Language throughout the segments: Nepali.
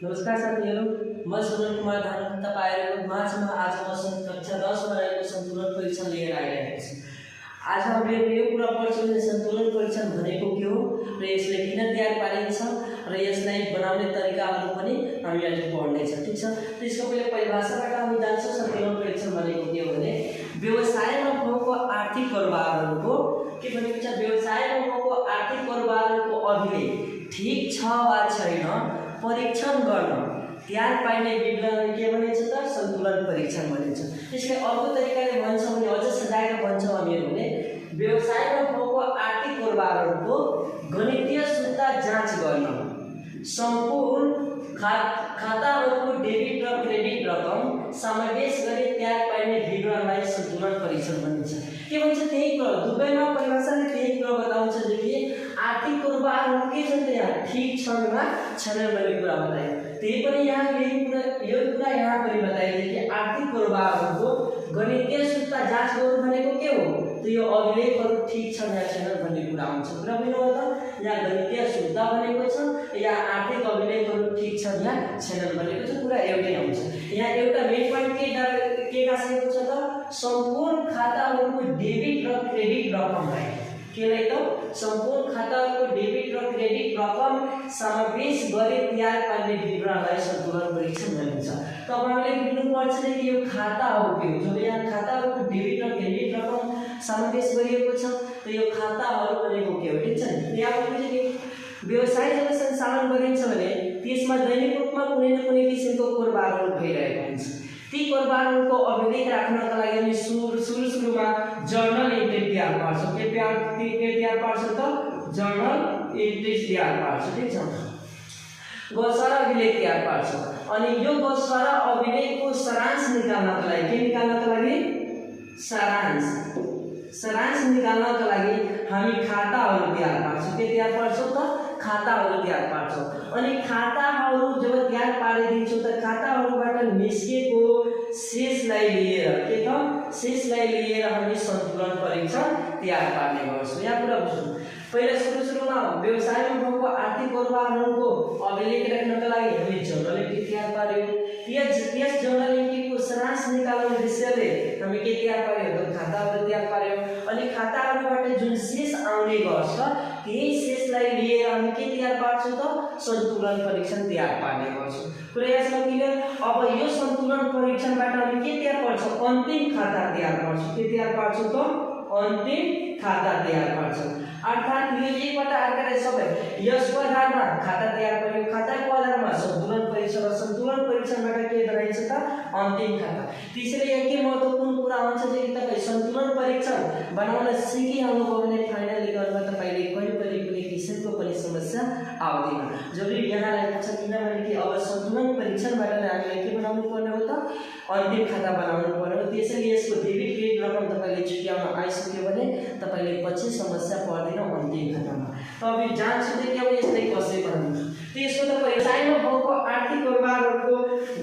नमस्कार साथीहरू, म सुमन कुमार धान तपाईहरुको माझमा आज म कक्षा 10 मा रहेको सन्तुलन परीक्षण लिएर आइरहेको छु। आज हामीले यो कुरा पढ्छौँ कि सन्तुलन परीक्षण भनेको के हो र यसले किन तयार पारिन्छ र यसलाई बनाउने तरिकाहरू पनि हामी आज पढ्ने छौँ। ठीक छ, त्यसको पहिले परिभाषाबाट हामी जान्छौँ। सन्तुलन परीक्षण भनेको के हो भने व्यवसायमा भएको आर्थिक कारोबारहरूको के भनेको छ, व्यवसायमा भएको आर्थिक कारोबारहरूको अभिलेख ठीक छ वा छैन परीक्षण गर्न तयार पाइने विवरण के भनिन्छ त सन्तुलन परीक्षण भनिन्छ। त्यसले अर्को तरिकाले भन्छौँ भने अझ सजाएर भन्छौँ हामीहरू भने व्यवसायमा भएको आर्थिक कारोबारहरूको गणितीय शुद्धता जाँच गर्न सम्पूर्ण खाताहरूको डेबिट र क्रेडिट रकम समावेश गरी तयार पाइने विवरणलाई सन्तुलन परीक्षण भनिन्छ। के भन्छ त्यही कुरा दुवैमा परिभाषाले त्यही कुरा बताउँछ कि आर्थिक कारोबारहरू के छन् त्यहाँ ठीक छन् वा छैनन् भन्ने कुरा बतायो। त्यही पनि यहाँ यो कुरा यहाँ पनि बताइन्छ कि आर्थिक कारोबारहरूको गणितीय शुद्धता जाँच गर्नु भनेको के हो, त यो अभिलेखहरू ठीक छन् या छैनन् भन्ने कुरा हुन्छ। कुरा बुझ्नुभयो त, यहाँ गणितीय शुद्धता भनेको छ या आर्थिक अभिलेखहरू ठीक छन् या छैनन् भनेको छ, कुरा एउटै आउँछ। यहाँ एउटा मेन पोइन्ट के गाँसेको छ त सम्पूर्ण खाताहरूको डेबिट र क्रेडिट रकमलाई केलाई त सम्पूर्ण खाताहरूको डेबिट र क्रेडिट रकम समावेश गरी तयार पार्ने विवरणलाई सन्तुलन परीक्षण भनिन्छ। तब हामीले बुझ्नुपर्छ कि यो खाताहरू के हो। जब यहाँ खाताहरूको डेबिट र क्रेडिट रकम समावेश गरिएको छ त यो खाताहरू भनेको के हो। ठीक छ नि, यहाँ बुझ्नु कि व्यवसाय जब सञ्चालन गरिन्छ भने त्यसमा दैनिक रूपमा कुनै न कुनै किसिमको कारोबारहरू भइरहेको हुन्छ। ती कारोबारहरूको अभिलेख राख्नका लागि हामी सुरुमा जर्नल एन्ट्री तयार पार्छौँ। के तयार पार्छौँ त जर्नल एन्ट्री तयार पार्छौँ। ठीक छ, गसरा अभिलेख तयार पार्छौँ। अनि यो गसरा अभिलेखको सारांश निकाल्नका लागि के निकाल्नका लागि सारांश निकाल्नका लागि हामी खाताहरू तयार पार्छौँ। के तयार पार्छौँ त खाताहरू तयार पार्छौँ। अनि खाताहरू जब तयार पारिदिन्छौँ त खाताहरूबाट निस्केको शेषलाई लिएर के त शेषलाई लिएर हामी सन्तुलन परीक्षण तयार पार्ने गर्छौँ। यहाँ कुरा बुझ्नु, पहिला सुरुमा व्यवसायमा भएको आर्थिक कारोबारहरूको अभिलेख राख्नका लागि हामी जर्नल एन्ट्री तयार पार्यौँ। त्यस जर्नल एन्ट्रीको सारांश निकाल्ने उद्देश्यले हामी के तयार पार्यौँ त खाताहरू तयार पार्यौँ। अनि खाताहरूबाट जुन शेष आउने गर्छ त्यही शेषलाई लिएर हामी के तयार पार्छौँ त सन्तुलन परीक्षण तयार पार्ने गर्छौँ। कुरा यसमा क्लियर। अब यो सन्तुलन परीक्षणबाट हामी के तयार पार्छौँ, अन्तिम खाता तयार पार्छौँ। के तयार पार्छौँ त अन्तिम खाता तयार पार्छौँ। अर्थात् यो एकबाट अर्काले सबै यसको आधारमा खाता तयार पार्यो, खाताको आधारमा सन्तुलन परीक्षण र सन्तुलन परीक्षणबाट के गराइन्छ त अन्तिम खाता। त्यसैले यहाँ के महत्त्वपूर्ण कुरा हुन्छ कि तपाईँ सन्तुलन परीक्षण बनाउन सिकिहाल्नुभयो भने फाइनल इयरमा तपाईँले कहिले पनि कुनै किसिमको पनि समस्या आउँदैन। जरुरी यहाँ रहेको छ किनभने कि अब सन्तुलन परीक्षणबाट नै हामीले के बनाउनु पर्ने हो त अन्तिम खाता बनाउनु पर्ने हो। त्यसैले यसको डेबिट क्रेडिट रकम तपाईँले छुट्याउन आइसक्यो भने तपाईँले पछि समस्या पर्दैन अन्तिम खातामा। तब जाँच कि अब यसलाई कसरी बनाउनु, त्यसको त व्यवसायमा भएको आर्थिक कारोबारहरूको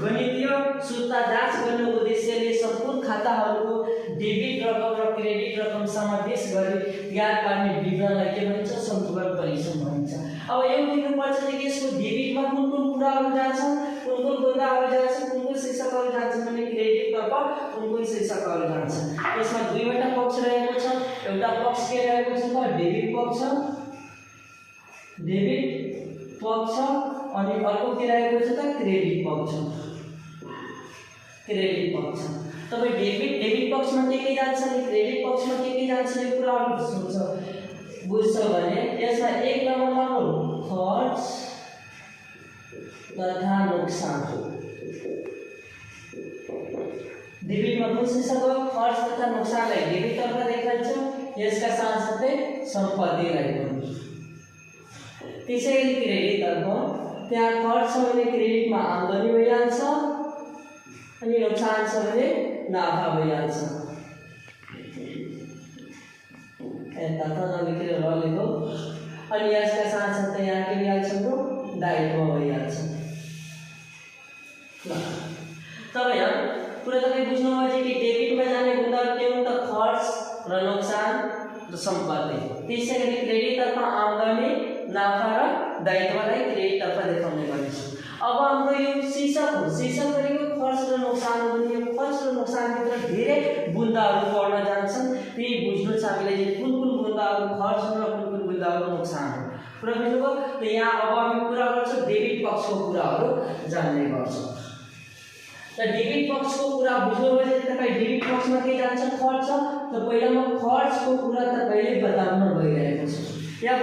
गणितीय शुद्धता जाँच गर्ने उद्देश्यले सम्पूर्ण खाताहरूको डेबिट रकम र क्रेडिट रकम समावेश गरी तयार पार्ने विवरणलाई के भनिन्छ सन्तुलन परीक्षण भनिन्छ। अब यो बुझ्नुपर्छ कि यसको डेबिटमा कुन कुराहरू जान्छ, कुन कुराहरू जान्छ, कुन शीर्षकहरू जान्छ भने क्रेडिटतर्फ कुन शीर्षकहरू जान्छ। यसमा दुईवटा पक्ष रहेको छ। एउटा पक्ष के रहेको छ त डेबिट पक्ष अनि अर्को के रहेको छ त क्रेडिट पक्ष। तपाईँ डेबिट पक्षमा के जान्छ अनि क्रेडिट पक्षमा के जान्छ यो कुराहरू बुझ्छ भने यसमा एक नम्बरमा खर्च तथा नोक्सान। डेबिटमा कुन शीर्षक हो खर्च तथा नोक्सानलाई डेबिटतर्फ देखाइन्छ, यसका साथसाथै सम्पत्तिलाई पनि। त्यसैले क्रेडिटतर्फ त्यहाँ खर्च छ भने क्रेडिटमा आम्दानी भइहाल्छ अनि नोक्सान छ भने नाफा भइहाल्छ। यता त नलेखेर लेखो। अनि यसका साथसाथै यहाँ के भइहाल्छ त दायित्व भइहाल्छ। तब यहाँ कुरा तपाईँ बुझ्नुभयो कि डेबिटमा जाने गुणहरू के हुन् त खर्च र नोक्सान र सम्पत्ति। त्यसैगरी क्रेडिटतर्फ आम्दानी नाफा र दायित्वलाई क्रेडिटतर्फ देखाउने गरिन्छ। अब हाम्रो यो शीर्षक हो, शीर्षक भनेको खर्च र नोक्सान हो भने यो खर्च र नोक्सानभित्र धेरै बुन्दाहरू पर्न जान्छन्। ती बुझ्नु छ हामीले कुन कुन बुन्दाहरू खर्च र कुन कुन बुन्दाहरू नोक्सान हो। कुरा बुझ्नुभयो? त यहाँ अब हामी कुरा गर्छौँ डेबिट पक्षको कुराहरू जान्ने गर्छौँ। त डेबिट पक्षको कुरा बुझ्नुभयो भने तपाईँ डेबिट पक्षमा के जान्छ? खर्च। त पहिला म खर्चको कुरा तपाईँले बताउन गइरहेको छु। या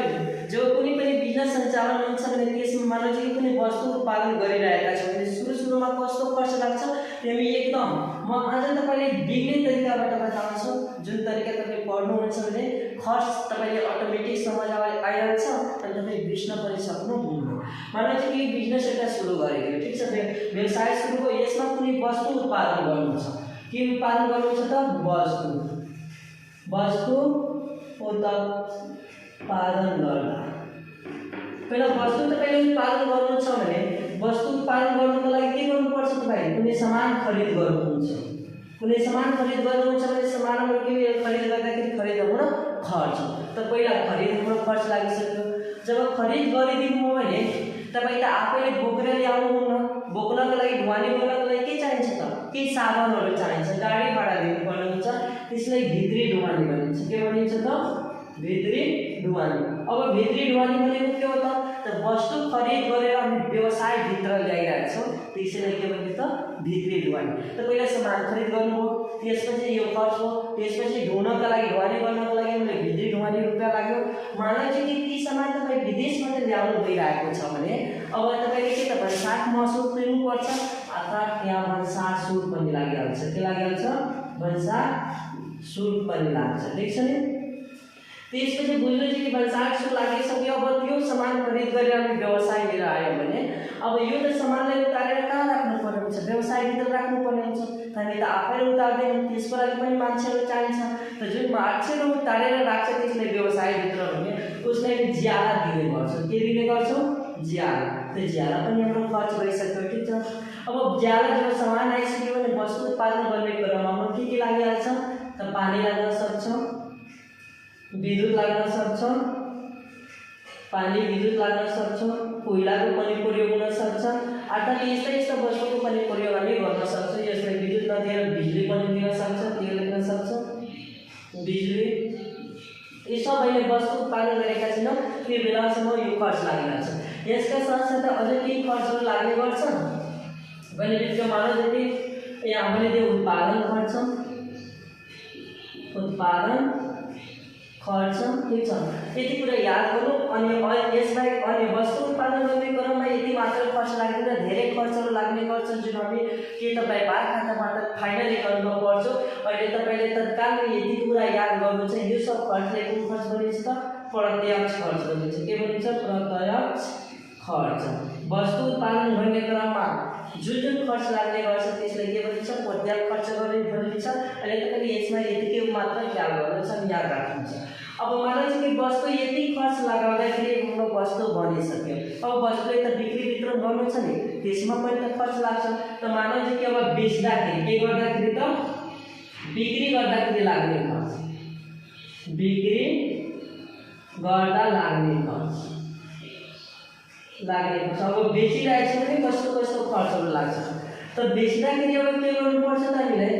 जो कुनै पनि बिजनेस सञ्चालन हुन्छ भने त्यसमा मानव चाहिँ कुनै वस्तु उत्पादन गरिरहेका छौँ भने सुरुमा कस्तो खर्च लाग्छ त्यही एकदम म आज तपाईँले बिग्ने तरिकाबाट बताउँछु। जुन तरिका तपाईँ पढ्नुहुन्छ भने खर्च तपाईँले अटोमेटिक समझ आइहाल्छ अनि तपाईँ बुझ्न पनि सक्नुहुन्न। मानव चाहिँ केही बिजनेस एउटा सुरु गरेको, ठिक छ, व्यवसाय सुरु भयो, यसमा कुनै वस्तु उत्पादन गर्नु छ। के उत्पादन गर्नु छ त? वस्तु उत्पादन गर्दा पहिला वस्तु तपाईँले उत्पादन गर्नु छ भने वस्तु उत्पादन गर्नुको लागि के गर्नुपर्छ? तपाईँ कुनै सामान खरिद गर्नुहुन्छ। कुनै सामान खरिद गर्नुहुन्छ भने सामानहरू के खरिद गर्दाखेरि खरिद हाम्रो खर्च। त पहिला खरिद हाम्रो खर्च लागिसक्यो। जब खरिद गरिदिनु हो भने तपाईँ त आफैले बोकेर ल्याउनुहुन्न। बोक्नको लागि ढुवानी गर्नको लागि के चाहिन्छ त? केही साधनहरू चाहिन्छ, गाडी भाडा दिनुपर्ने हुन्छ। त्यसलाई भित्री ढुवानी भनिन्छ। के भनिन्छ त? भित्री ढुवानी। अब भित्री ढुवानी भनेको के हो त? वस्तु खरिद गरेर हामी व्यवसायभित्र ल्याइरहेका छौँ, त्यसैलाई के भन्छ त? भित्री ढुवानी। त पहिला सामान खरिद गर्नुभयो, त्यसपछि यो खर्च हो, त्यसपछि ढुनको लागि ढुवानी गर्नको लागि हामीले भित्री ढुवानी रुपियाँ लाग्यो। मानव चाहिँ ती सामान तपाईँ विदेशबाट ल्याउनु गइरहेको छ भने अब तपाईँले के त भन्साट महसुल तिर्नुपर्छ अर्थात् यहाँ भन्साट शुल्क पनि लागिहाल्छ। के लागिहाल्छ? भन्साट शुल्क पनि लाग्छ। ठिक छ नि? त्यसपछि बुझ्नु चाहिँ कि भन्साट शुल्क लागिसक्यो। अब त्यो सामान खरिद गरेर हामी व्यवसाय लिएर आयो भने अब यो त सामानलाई उतारेर कहाँ राख्नुपर्ने हुन्छ? व्यवसायभित्र राख्नुपर्ने हुन्छ। हामी त आफैले उतार्दैनौँ, त्यसको लागि पनि मान्छेहरू चाहिन्छ। त जुन मान्छेहरू उतारेर राख्छ त्यसलाई व्यवसायभित्र भने उसलाई ज्याला दिने गर्छौँ। के दिने गर्छौँ? ज्याला। त ज्याला पनि हाम्रो खर्च भइसक्यो। ठिक छ? अब ज्याला जब सामान आइसक्यो भने वस्तु उत्पादन गर्ने क्रममा हाम्रो के लागिहाल्छ त? पानी लाग्न सक्छ, विद्युत लाग्न सक्छ, पानी विद्युत लाग्न सक्छ, कोइलाको पनि प्रयोग हुन सक्छ। अर्थात् यस्ता यस्ता वस्तुको पनि प्रयोग हामी गर्न सक्छौँ। यसलाई विद्युत नदिएर बिजुली पनि दिन सक्छ, तेल दिन सक्छ, बिजुली। यो सबैले वस्तु उत्पादन गरेका छैनौँ त्यो बेलासम्म यो खर्च लागिरहेछ। यसका साथसाथै अझै केही खर्चहरू लाग्ने गर्छ भने त्यो मानव जति यहाँ हामीले त्यो उत्पादन खर्च, उत्पादन खर्च। ठिक छ? यति कुरा याद गर्नु। अनि यसबाहेक अन्य वस्तु उत्पादन गर्ने क्रममा यति मात्र खर्च लाग्दैन, धेरै खर्चहरू लाग्ने गर्छ जुन हामी के त व्यापार खाताबाट फाइनल एकाउन्टमा पर्छौँ। अहिले तपाईँले तत्कालमा यति कुरा याद गर्नु छ। यो सब खर्चलाई कुन खर्च भनिन्छ त? प्रत्यक्ष खर्च भनिन्छ। के भनिन्छ? प्रत्यक्ष खर्च। वस्तु उत्पादन गर्ने क्रममा जुन जुन खर्च लाग्ने गर्छ त्यसलाई के भनिन्छ? प्रत्यक्ष खर्च गर्ने भनिन्छ। अहिले तपाईँले यसमा यतिकै मात्र ख्याल गर्नु छ, याद राख्नु छ। अब मानव चाहिँ वस्तु यति खर्च लगाउँदाखेरि हाम्रो वस्तु बनिसक्यो। अब वस्तुले त बिक्री वितरण गर्नु छ नि, त्यसमा पनि त खर्च लाग्छ। त मानव चाहिँ के अब बेच्दाखेरि के गर्दाखेरि त? बिक्री गर्दाखेरि लाग्ने खर्च, बिक्री गर्दा लाग्ने खर्च। अब बेचिरहेको छ भने कस्तो कस्तो खर्चहरू लाग्छ। त बेच्दाखेरि अब के गर्नुपर्छ त? हामीलाई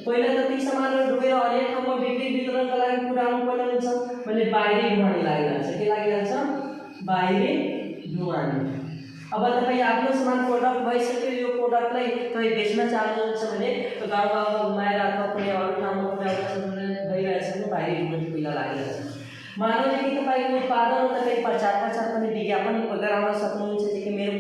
पहिला त ती सामानहरू डुबेर अनेक ठाउँमा बिक्री वितरणका लागि पुर्याउनु पर्ने हुन्छ भने बाहिरी ढुवानी लागिहाल्छ। के लागिहाल्छ? बाहिरी ढुवानी। अब तपाईँ आफ्नो सामान प्रोडक्ट भइसक्यो, यो प्रोडक्टलाई तपाईँ बेच्न चाहनुहुन्छ भने गाउँ गाउँमा घुमाएर अथवा कुनै अरू ठाउँमा पुर्याउन भइरहेछ भने बाहिरी ढुवानी पहिला लागिहाल्छ। मानव कि तपाईँको उत्पादन तपाईँ प्रचार पनि विज्ञापन गराउन सक्नुहुन्छ कि मेरो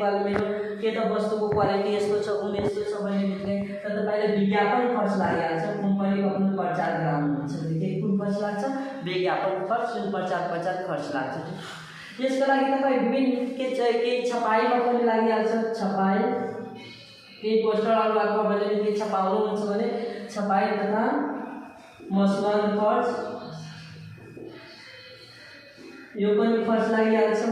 के त वस्तुको क्वालिटी यस्तो छ, गुण यस्तो छ भने त तपाईँले विज्ञापन खर्च लागिहाल्छ। कम्पनीको आफ्नो प्रचार गराउनुहुन्छ भने के कुन खर्च लाग्छ? विज्ञापन खर्च, जुन प्रचार खर्च लाग्छ। यसको लागि तपाईँ विभिन्न केही छपाईमा पनि लागिहाल्छ। छपाई, केही पोस्टरहरू अथवा के छपाउनुहुन्छ भने छपाई तथा मसलन खर्च, यो पनि खर्च लागिहाल्छ।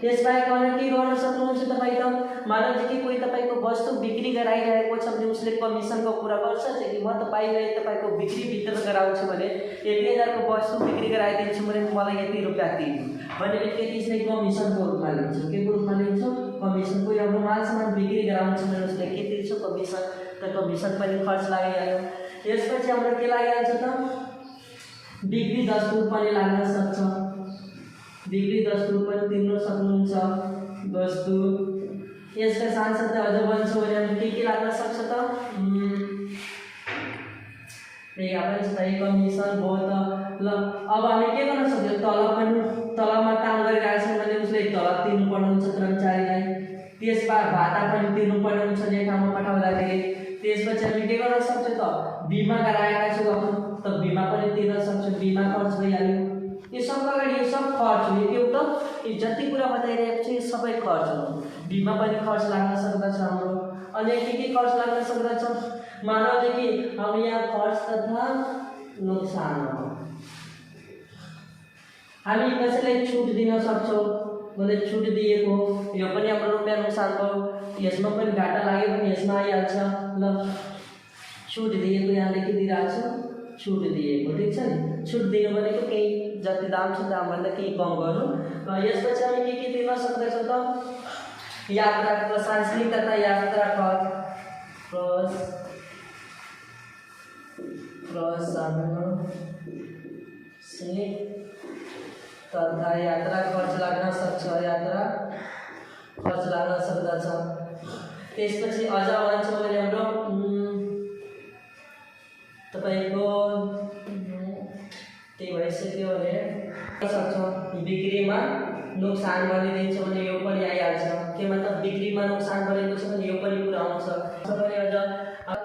यसबाहेक अरू के गर्न सक्नुहुन्छ तपाईँ त मानव कि कोही तपाईँको वस्तु बिक्री गराइरहेको छ भने उसले कमिसनको कुरा गर्छ कि म तपाईँलाई तपाईँको बिक्री भित्र गराउँछु भने यति हजारको वस्तु बिक्री गराइदिन्छु भने मलाई यति रुपियाँ दिनु भने त्यसले कमिसनको रूपमा लिन्छ के को रूपमा लिन्छ कमिसन कोही अब माल सामान बिक्री गराउँछ भने उसले के दिन्छ कमिसन त कमिसन पनि खर्च लागिहाल्यो यसपछि हाम्रो के लागिहाल्छ त बिक्री दस्तुर पनि लाग्न सक्छ बिक्री दस्तुर पनि तिर्न सक्नुहुन्छ दस्तुर यसका साथसाथै अझ भन्छौँ भने हामी के लाग्न सक्छ त यहाँ पनि कमिसन भयो त ल अब हामी के गर्न सक्छौँ तलबमा काम गरिरहेको छ भने उसले तलब तिर्नुपर्ने हुन्छ कर्मचारीलाई त्यसबाद भाता पनि तिर्नुपर्ने हुन्छ जे ठाउँमा पठाउँदाखेरि त्यसपछि हामी के गर्न सक्छौँ त बिमा गराएका छौँ त बिमा पनि तिर्न सक्छौँ बिमा खर्च भइहाल्यो यो सब अगाडि यो सब खर्च हो यो त यो जति कुरा बताइरहेको छु यो सबै खर्च हो बिमा पनि खर्च लाग्न सक्दछ हाम्रो अनि के खर्च लाग्न सक्दछ मानव कि हम यहाँ खर्च तथा नुकसान हो हामी कसैलाई छुट दिन सक्छौँ भने छुट दिएको यो पनि हाम्रो रुपियाँ नुकसान भयो यसमा पनि घाटा लाग्यो भने यसमा आइहाल्छ ल छुट दिएको यहाँले के दिइरहेको छ छुट दिएको ठिक छ नि छुट दिनु भनेको केही जति दाम छ दामभन्दा केही कम गर्नु र यसपछि हामी के दिन सक्दैछौँ त यात्रा प्रशासनिक तथा यात्रा खर्च प्रशासनिक तथा यात्रा खर्च लाग्न सक्छ यात्रा खर्च लाग्न सक्दछ त्यसपछि अझ भन्छौँ भने हाम्रो तपाईँको त्यही भइसक्यो भने सक्छ बिक्रीमा नुकसान गरिदिन्छ भने यो पनि आइहाल्छ के मतलब बिक्रीमा नुकसान गरेको छ भने यो पनि कुरा आउँछ सबैले अझ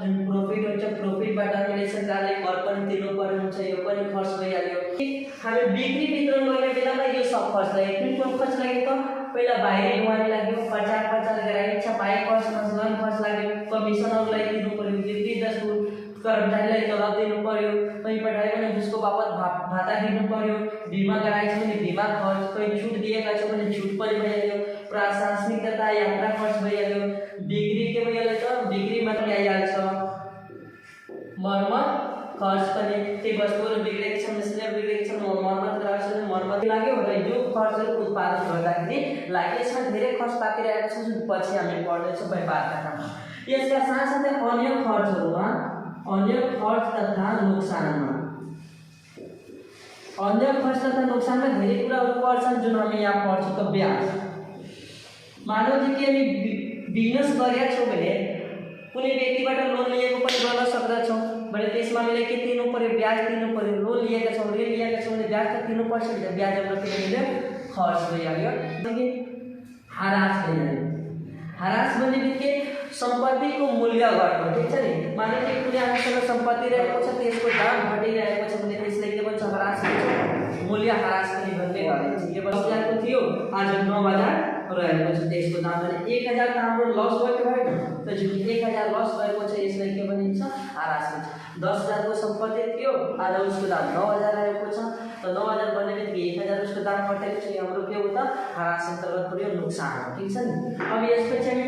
जुन प्रॉफिट हुन्छ प्रॉफिटबाट हामीले सरकारले कर पनि तिर्नु पर्ने हुन्छ यो पनि खर्च भइहाल्यो हामी बिक्री वितरण गर्ने बेलामा यो सब खर्च लाग्यो कुन खर्च लाग्यो त पहिला बाहिरी ढुवानी लाग्यो प्रचार गराइ छपाई खर्च मसलन खर्च लाग्यो कमिसनहरूलाई तिर्नु पर्यो बिक्री दस्तुर कर्मचारीलाई तलब दिनु पर्यो कहीँ पठायो भने उसको बापत भाता दिनु पर्यो बिमा गराएको छ भने बिमा खर्च कहीँ छुट दिएका छ भने छुट पनि भइहाल्यो प्रशासनिक तथा यात्रा खर्च भइहाल्यो बिक्री के भइहाल्यो त बिक्रीमा पनि आइहाल्छ मर्मत खर्च पनि त्यही वस्तुहरू बिग्रेको छ मिसले बिग्रेको छ मर्मत गराएको छ मर्मत लाग्यो र यो खर्चहरू उत्पादन गर्दाखेरि लागेको छ धेरै खर्च पाकिरहेको छ जुन पछि हामी पढ्दैछौँ व्यापारका काममा यसका साथसाथै अन्य खर्चहरूमा अन्य खर्च तथा नुकसानमा अन्य खर्च तथा नुकसानमा धेरै कुराहरू पर्छन् जुन हामी यहाँ पढ्छौँ त ब्याज मानव कि हामी बिजनेस गरेका छौँ भने कुनै व्यक्तिबाट लोन लिएको पनि गर्न सक्दछौँ भने त्यसमा हामीले के तिर्नु पर्यो ब्याज तिर्नु पर्यो लोन लिएका छौँ ऋण लिएका छौँ भने ब्याज त तिर्नुपर्छ नि ब्याज हाम्रो किनभने खर्च भइहाल्यो हारास भइहाल्यो हारास भन्ने बित्तिकै सम्पत्तिको मूल्य घट्नु ठिक छ नि मानव कि कुनै हामीसँग सम्पत्ति रहेको छ त्यसको दाम घटिरहेको छ भने त्यसले के भन्छ हारास भन्छ मूल्य हारास पनि भन्ने गरेको छ यो 10,000 थियो आज 9,000 रहेको छ त्यसको दाम भने 1,000 त हाम्रो लस भएको भएन त जुन 1,000 लस भएको छ यसलाई के भनिन्छ हारास भन्छ 10,000 को सम्पत्ति थियो आज उसको दाम 9,000 रहेको छ त 9,000 भन्ने बित्तिकै 1,000 उसको दाम घटेको छ हाम्रो के हो त हारास अन्तर्गत पऱ्यो नुकसान हो ठिक छ नि अब यसपछि हामी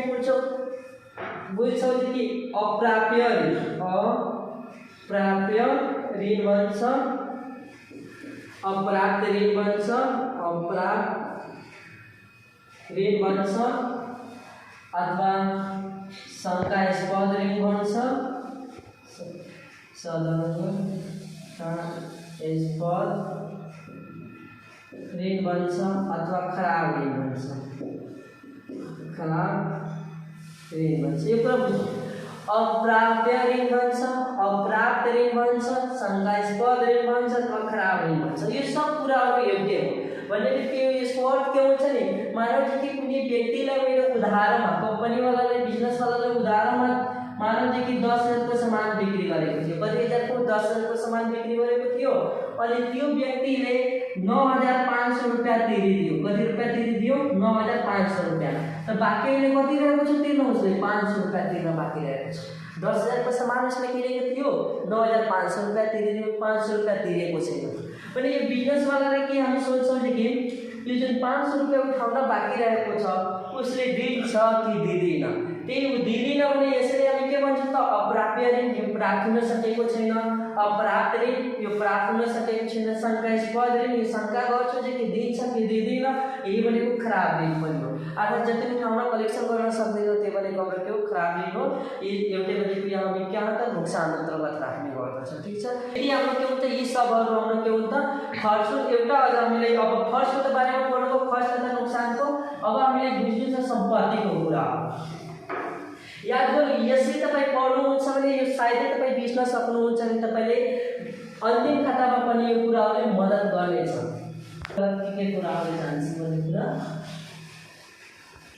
बुझ्छौँ कि अप्राप्य ऋण भन्छ अप्राप्त ऋण भन्छ अथवा शङ्कास्पद ऋण भन्छ शङ्कास्पद ऋण भन्छ अथवा खराब ऋण भन्छ खराब ऋण भन्छ यो कुरा अप्राप्य ऋण भन्छ अप्राप्त ऋण भन्छ शङ्कास्पद ऋण भन्छ अथवा खराब ऋण भन्छ यो सब कुराहरू योग्य हो भन्ने बित्तिकै यसको अर्थ के हुन्छ नि मानव कि कुनै व्यक्तिलाई मेरो उधारमा कम्पनीवालाले बिजनेसवालाले उधारमा मानव कि 10,000 को सामान बिक्री गरेको थियो कति हजारको 10,000 को सामान बिक्री गरेको थियो अनि त्यो व्यक्तिले 9,500 रुपियाँ तिरिदियो कति रुपियाँ तिरिदियो 9,500 रुपियाँ त बाँकी अहिले कति रहेको छ तिर्नु उसले 500 रुपियाँ तिर्न बाँकी रहेको छ 10,000 को सामान उसले किनेको थियो 9,500 रुपियाँ तिरिदियो 500 रुपियाँ तिरेको छैन भने यो बिजनेसवालाले के हामी सोच्छौँ कि यो जुन 500 रुपैयाँ उठाउन बाँकी रहेको छ उसले दिन्छ कि दिँदैन, त्यही दिँदैन भने यसरी हामी के भन्छौँ त अप्राप्य ऋण, यो प्राप्त हुन सकेको छैन, अप्राप्त ऋण यो प्राप्त हुन सकेको छैन, शङ्कास्पद ऋण यो शङ्का गर्छ कि दिन्छ कि दिँदैन, यही भनेको खराब ऋण पनि हो। अर्थात् जति उठाउन कलेक्सन गर्न सक्दैन त्यो भनेको हाम्रो के हो, खराब ऋण हो। एउटै भनेको यहाँ हामी के त नुकसान अन्तर्गत राख्ने गर्दछ, ठिक छ। यदि हाम्रो के हुन्छ यी सबहरू आउन के हुन्छ खर्च एउटा अझ हामीले अब खर्चको बारेमा पढ्नुको, खर्च तथा नुकसानको अब हामीले बुझ्नु छ सम्पत्तिको कुरा। याद गर्नु यसरी तपाईँ पढ्नुहुन्छ भने यो सायदै तपाईँ बुझ्न सक्नुहुन्छ भने तपाईँले अन्तिम खातामा पनि यो कुराहरूले मद्दत गर्नेछ। के कुराहरू जान्छ भन्ने कुरा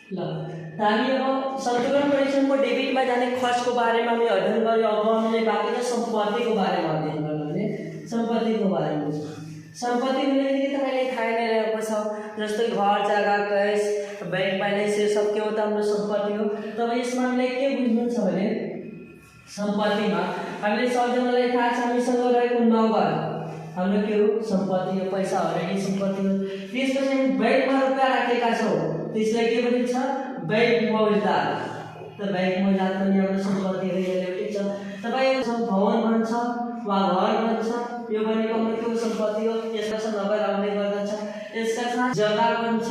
ल हामी अब सन्तुलन परीक्षणको डेबिटमा जाने खर्चको बारेमा हामी अध्ययन गर्यौँ। अब हामीले बाँकी त सम्पत्तिको बारेमा अध्ययन गर्नुपर्ने, सम्पत्तिको बारेमा। सम्पत्ति भनेदेखि तपाईँले थाहा नै रहेको छ, जस्तै घर जग्गा कैश बैंक ब्यालेन्स यो सब के हो त हाम्रो सम्पत्ति हो। तब यसमा हामीले के बुझ्नुहुन्छ भने सम्पत्तिमा हामीले सबजनालाई थाहा छ हामीसँग रहेको नगद हाम्रो के हो सम्पत्ति हो, पैसा अलरेडी सम्पत्ति हो। त्यसपछि हामी बैंकमा रुपियाँ राखेका छौँ त्यसलाई के भनिन्छ बैंक मौजदार, त बैंक मौजदार पनि हाम्रो सम्पत्ति हो, यसले ठिक छ। तपाईँ भवन भन्छ वा घर भन्छ यो भनेको हाम्रो के हो सम्पत्ति हो, यसमा नगद आउने गर्दछ। यसका साथ जग्गा भन्छ,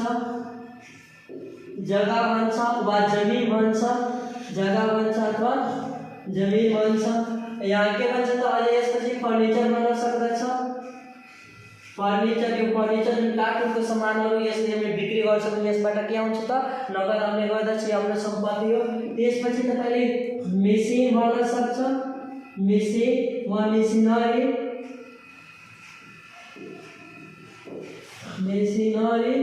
जग्गा भन्छ वा जमिन भन्छ, जग्गा भन्छ अथवा जमिन भन्छ। यहाँ के भन्छ त अझै यसपछि फर्निचर बन्न सक्दछ, फर्निचर यो फर्निचर जुन काठको सामानहरू यसले हामी बिक्री गर्छौँ भने यसबाट के आउँछ त नगद आउने गर्दछ, यो हाम्रो सम्पत्ति हो। त्यसपछि तपाईँले मेसिन भन्न सक्छ, मेसिन वा मेसिनरी, मेसिनरी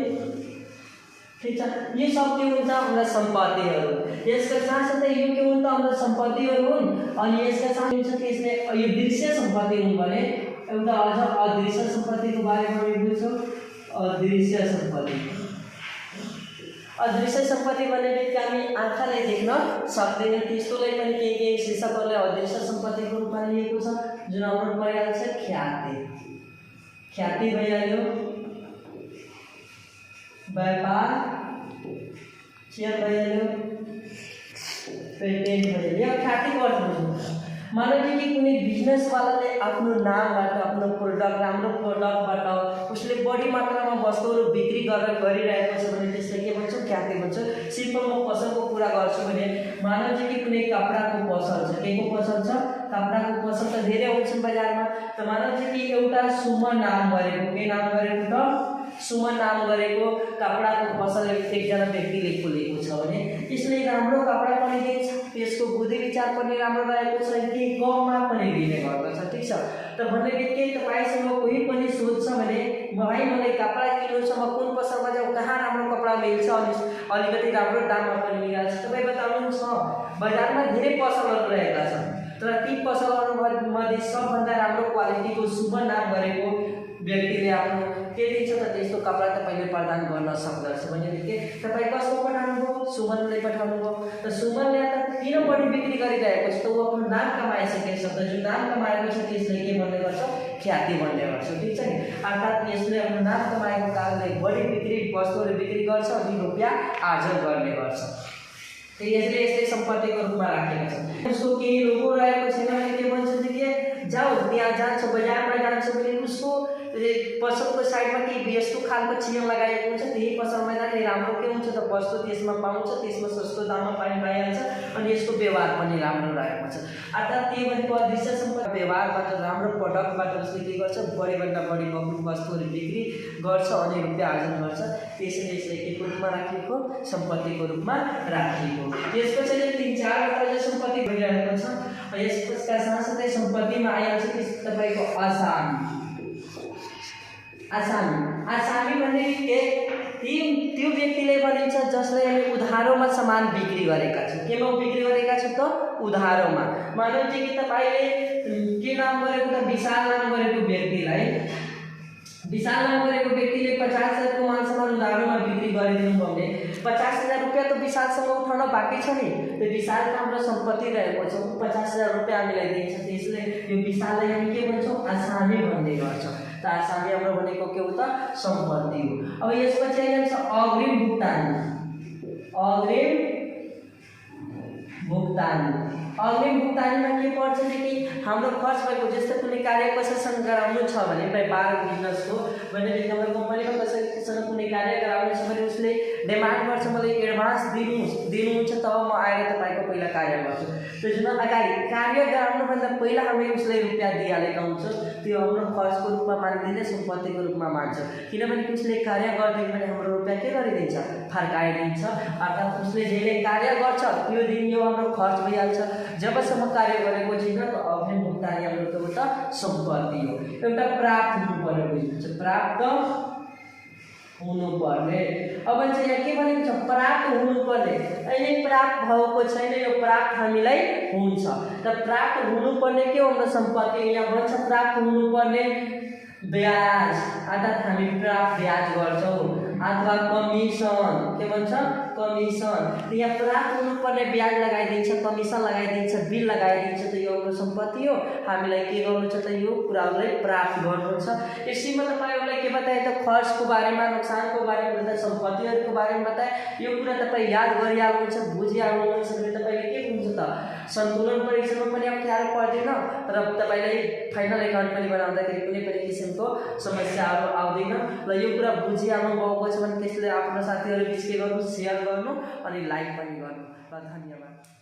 ठिक छ। यो सब के हुन्छ हाम्रा सम्पत्तिहरू। यसका साथसाथै यो के हुन्छ हाम्रा सम्पत्तिहरू हुन्। अनि यसका साथ हुन्छ त्यसले यो दृश्य सम्पत्ति हुन् भने एउटा अझ अदृश्य सम्पत्तिको बारेमा हामी बुझ्छौँ। अदृश्य सम्पत्ति, अदृश्य सम्पत्ति भनेको हामी आँखाले देख्न सक्दैन त्यस्तोलाई पनि केही शीर्षकहरूले अदृश्य सम्पत्तिको रूपमा लिएको छ, जुन हाम्रो परिहाल्छ ख्याति। ख्याति भइहाल्यो, व्यापार शेयर भइहाल्यो, पेटेन्ट भइहाल्यो। ख्यातिको अर्थ बुझ्नु मानव कि कुनै बिजनेसवालाले आफ्नो नामबाट आफ्नो प्रोडक्ट राम्रो प्रोडक्टबाट उसले बढी मात्रामा वस्तुहरू बिक्री गरिरहेको छ भने त्यसलाई के भन्छौँ ख्याति भन्छौँ। सिम्पल म पसलको कुरा गर्छु भने मानव कि कुनै कपडाको पसल छ, के को पसल छ कपडाको पसल त धेरै हुन्छन् बजारमा, त मानव कि एउटा सुमन नाम गरेको, के नाम गरेको त सुमन नाम गरेको कपडाको पसल एकजना व्यक्तिले खोलेको छ भने यसले राम्रो कपडा पनि दिन्छ, त्यसको बुद्धि विचार पनि राम्रो रहेको छ, कि कममा पनि दिने गर्दछ, ठिक छ। त भन्ने बित्तिकै तपाईँसँग कोही पनि सोध्छ भने भाइ मलाई कपडा किन्नु छ, म कुन पसलमा जाउँ, कहाँ राम्रो कपडा मिल्छ अनि अलिकति राम्रो दाममा पनि मिलिहाल्छ। तपाईँ बताउनुहुन्छ बजारमा धेरै पसलहरू रहेका छन्, तर ती पसलहरूमध्ये सबभन्दा राम्रो क्वालिटीको सुमन नाम गरेको व्यक्तिले आफ्नो के दिन्छ त त्यस्तो कपडा तपाईँले प्रदान गर्न सक्दछ भनेदेखि तपाईँ कसको पठाउनु भयो, सुमनले पठाउनु भयो। त सुमनले त किन बढी बिक्री गरिरहेको छ त ऊ आफ्नो नाम कमाइसकेको छ, त जुन नाम कमाएको छ त्यसले के भन्ने गर्छ ख्याति भन्ने गर्छ, ठिक छ नि। अर्थात् यसले आफ्नो नाम कमाएको कारणले बढी बिक्री वस्तुहरू बिक्री गर्छ अनि रुपियाँ आर्जन गर्ने गर्छ। त यसले यस्तै सम्पत्तिको रूपमा राखेको छ। उसको केही लोगो रहेको छैन भने के भन्छ कि जाऊ त्यहाँ जान्छ बजारमा जान्छ भने उसको पसलको साइडमा केही यस्तो खालको चिन्ह लगाएको हुन्छ, त्यही पसलमा जाने राम्रो के हुन्छ त वस्तु त्यसमा पाउँछ, त्यसमा सस्तो दाममा पनि पाइहाल्छ अनि यसको व्यवहार पनि राम्रो रहेको छ। अर्थात् त्यही भनेको अदृश्य सम्पत्ति व्यवहारबाट राम्रो प्रडक्टबाट उसले के गर्छ बढीभन्दा बढी वस्तुहरू बिक्री गर्छ अनि रुपियाँ आर्जन गर्छ। त्यसैले यसले के रूपमा राखिएको सम्पत्तिको रूपमा राखिएको। त्यसपछि 3-4 सम्पत्ति भइरहेको छ। यसका साथसाथै सम्पत्तिमा आइहाल्छ कि तपाईँको आसामी। आसामी भनेको त्यो व्यक्तिले भनिन्छ जसले हामी उधारोमा सामान बिक्री गरेका छौँ। केमा बिक्री गरेका छौँ त उधारोमा। मानौ कि तपाईँले के नाम गरेको त विशाल नाम गरेको व्यक्तिलाई, विशाल नाम गरेको व्यक्तिले 50,000 को मालसामान उधारोमा बिक्री गरिदिनु भयो भने 50,000 रुपियाँ त विशालसँग उठाउन बाँकी छ नि, त्यो विशालको हाम्रो सम्पत्ति रहेको छ, 50,000 रुपियाँ हामीलाई दिन्छ। त्यसले यो विशाललाई हामी के भन्छौँ आसामी भन्ने गर्छौँ। त आसामी हाम्रो भनेको के हो त सम्पत्ति हो। अब यसपछि आइहाल्छ अग्रिम भुक्तानी। अग्रिम भुक्तानीमा के पर्छ कि हाम्रो खर्च भएको जस्तै कुनै कार्य कसैसँग गराउनु छ भने व्यापार बिजनेसको भने हाम्रो कम्पनीमा कसैसँग कुनै कार्य गराउनु छ भने उसले डिमान्ड गर्छ मलाई एडभान्स दिनुहुन्छ तब म आएर तपाईँको पहिला कार्य गर्छु। त्यसमा अगाडि कार्य गराउनुभन्दा पहिला हामीले उसलाई रुपियाँ दिइहालेका हुन्छौँ, त्यो हाम्रो खर्चको रूपमा मानिँदैन, सम्पत्तिको रूपमा मान्छ। किनभने उसले कार्य गरिदियो भने हाम्रो रुपियाँ के गरिदिन्छ फर्काइदिन्छ। अर्थात् उसले जहिले कार्य गर्छ त्यो दिन यो हाम्रो खर्च भइहाल्छ। जबसम्म कार्य गरेको छैन त अग्रिम भुक्तानी हाम्रो के हो त सम्पत्ति हो। एउटा प्राप्त हुनुपर्ने बुझ्नुहुन्छ, प्राप्त हुनुपर्ने। अब चाहिँ यहाँ के भनेको छ प्राप्त हुनुपर्ने, अहिले प्राप्त भएको छैन, यो प्राप्त हामीलाई हुन्छ। त प्राप्त हुनुपर्ने के हो हाम्रो सम्पत्ति, यहाँ भन्छ प्राप्त हुनुपर्ने ब्याज, अर्थात् हामी प्राप्त ब्याज गर्छौँ अथवा कमिसन, के भन्छ कमिसन। यहाँ प्राप्त हुनुपर्ने ब्याज लगाइदिन्छ, कमिसन लगाइदिन्छ, बिल लगाइदिन्छ, त यो हाम्रो सम्पत्ति हो। हामीलाई के गर्नु छ त यो कुराहरूलाई प्राप्त गर्नु छ। यसैमा तपाईँहरूलाई के बताए त खर्चको बारेमा, नोक्सानको बारेमा बताए, सम्पत्तिहरूको बारेमा बताए। यो कुरा तपाईँ याद गरिहाल्नुहुन्छ, बुझिहाल्नुहुन्छ भने तपाईँले के हुन्छ त सन्तुलन परीक्षणमा पनि अप्ठ्यारो पर्दैन र तपाईँलाई फाइनल एकाउन्ट पनि बनाउँदाखेरि कुनै पनि किसिमको समस्याहरू आउँदैन। र यो कुरा बुझिहाल्नु भएको छ भने त्यसले आफ्नो साथीहरू बिच के गर्नु, सेयर गर्नु अनि लाइक पनि गर्नु। र धन्यवाद।